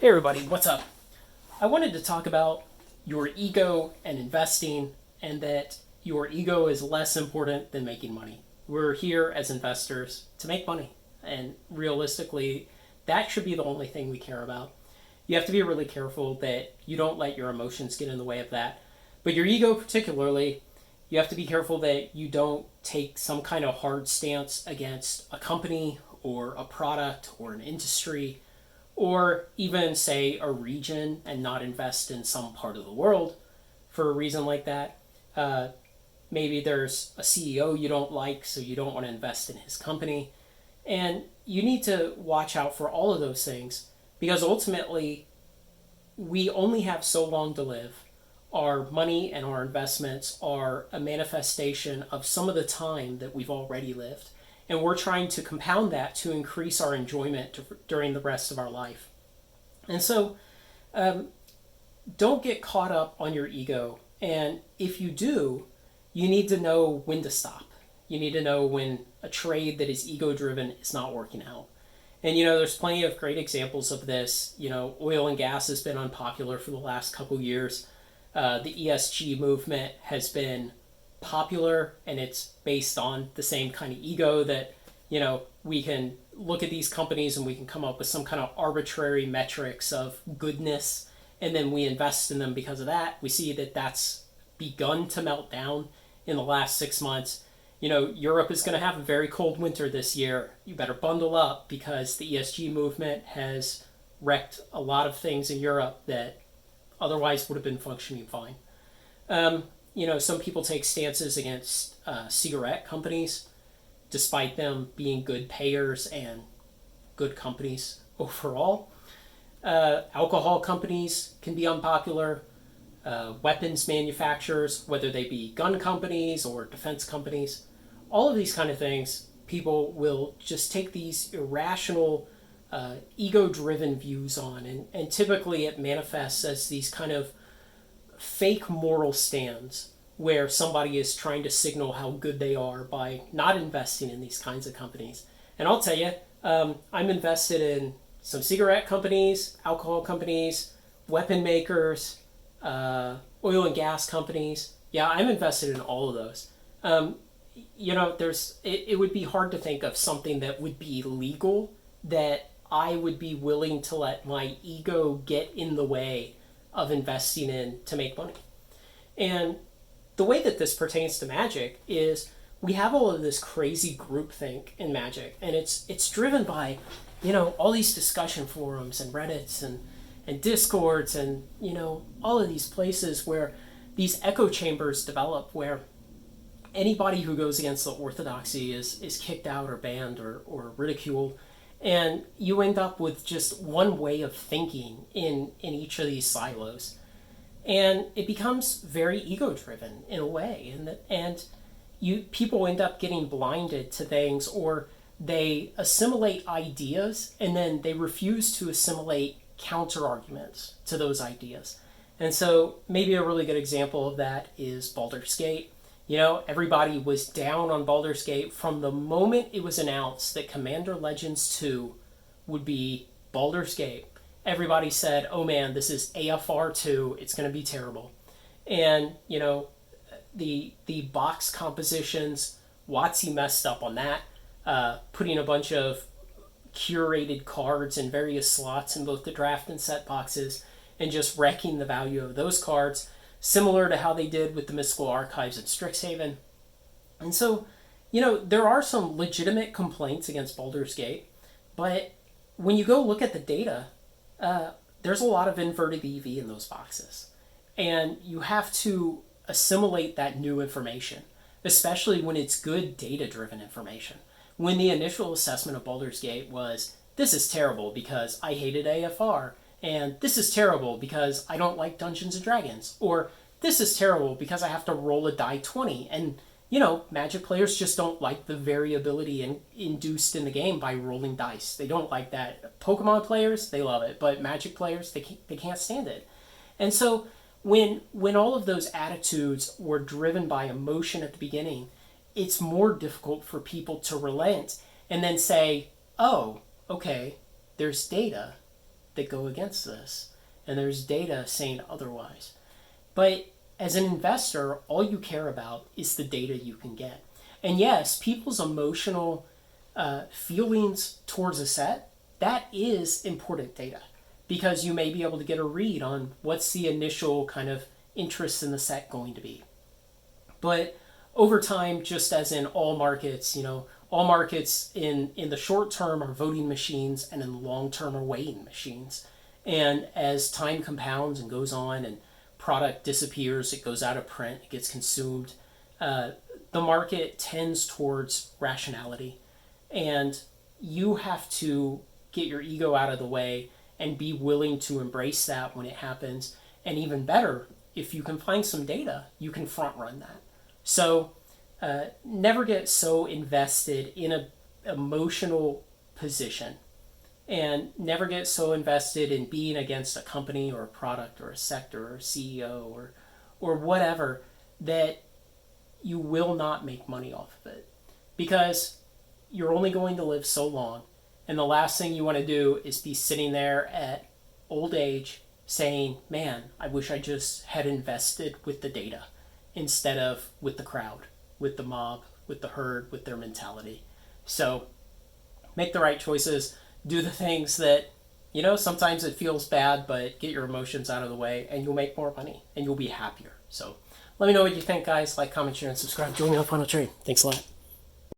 Hey everybody, what's up? I wanted to talk about your ego and investing, and that your ego is less important than making money. We're here as investors to make money, and realistically, that should be the only thing we care about. You have to be really careful that you don't let your emotions get in the way of that. But your ego, particularly, you have to be careful that you don't take some kind of hard stance against a company or a product or an industry or even say a region and not invest in some part of the world for a reason like that. Uh, Maybe there's a CEO you don't like, so you don't want to invest in his company. And you need to watch out for all of those things because ultimately we only have so long to live. Our money and our investments are a manifestation of some of the time that we've already lived. And we're trying to compound that to increase our enjoyment during the rest of our life. And so don't get caught up on your ego. And if you do, you need to know when to stop. You need to know when a trade that is ego driven is not working out. And there's plenty of great examples of this. Oil and gas has been unpopular for the last couple years. The ESG movement has been popular, and it's based on the same kind of ego that we can look at these companies and we can come up with some kind of arbitrary metrics of goodness, and then we invest in them because of that. We see that that's begun to melt down in the last 6 months. Europe is going to have a very cold winter this year. You better bundle up because the ESG movement has wrecked a lot of things in Europe that otherwise would have been functioning fine. Some people take stances against cigarette companies, despite them being good payers and good companies overall. Alcohol companies can be unpopular. Weapons manufacturers, whether they be gun companies or defense companies, all of these kind of things, people will just take these irrational, ego-driven views on, and typically it manifests as these kind of fake moral stands where somebody is trying to signal how good they are by not investing in these kinds of companies. And I'll tell you, I'm invested in some cigarette companies, alcohol companies, weapon makers, oil and gas companies. Yeah, I'm invested in all of those. It would be hard to think of something that would be legal that I would be willing to let my ego get in the way of investing in to make money. And the way that this pertains to Magic is we have all of this crazy groupthink in Magic, and it's driven by, all these discussion forums and Reddits and Discords and, all of these places where these echo chambers develop where anybody who goes against the orthodoxy is kicked out or banned or ridiculed. And you end up with just one way of thinking in each of these silos. And it becomes very ego driven in a way. And people end up getting blinded to things, or they assimilate ideas and then they refuse to assimilate counter arguments to those ideas. And so maybe a really good example of that is Bouldersgate. Everybody was down on Bouldersgate from the moment it was announced that Commander Legends 2 would be Bouldersgate. Everybody said, oh man, this is AFR 2, it's going to be terrible. And, the box compositions, WotC messed up on that, putting a bunch of curated cards in various slots in both the draft and set boxes, and just wrecking the value of those cards, similar to how they did with the Mystical Archives at Strixhaven. And so, there are some legitimate complaints against Baldur's Gate, but when you go look at the data, there's a lot of inverted EV in those boxes. And you have to assimilate that new information, especially when it's good data-driven information. When the initial assessment of Baldur's Gate was, this is terrible because I hated AFR, and this is terrible because I don't like Dungeons and Dragons, or this is terrible because I have to roll a die 20. And, Magic players just don't like the variability induced in the game by rolling dice. They don't like that. Pokemon players, they love it, but Magic players, they can't stand it. And so when all of those attitudes were driven by emotion at the beginning, it's more difficult for people to relent and then say, oh, okay, there's data that go against this, and there's data saying otherwise. But as an investor, all you care about is the data you can get. And yes, people's emotional feelings towards a set, that is important data, because you may be able to get a read on what's the initial kind of interest in the set going to be. But over time, just as in all markets, all markets in the short term are voting machines, and in the long term are weighing machines. And as time compounds and goes on and product disappears, it goes out of print, it gets consumed, the market tends towards rationality. And you have to get your ego out of the way and be willing to embrace that when it happens. And even better, if you can find some data, you can front run that. So never get so invested in an emotional position, and never get so invested in being against a company or a product or a sector or a CEO or whatever that you will not make money off of it, because you're only going to live so long. And the last thing you want to do is be sitting there at old age saying, man, I wish I just had invested with the data instead of with the crowd, with the mob, with the herd, with their mentality. So make the right choices. Do the things that, sometimes it feels bad, but get your emotions out of the way and you'll make more money and you'll be happier. So let me know what you think, guys. Like, comment, share, and subscribe. Join me on Final Trade. Thanks a lot.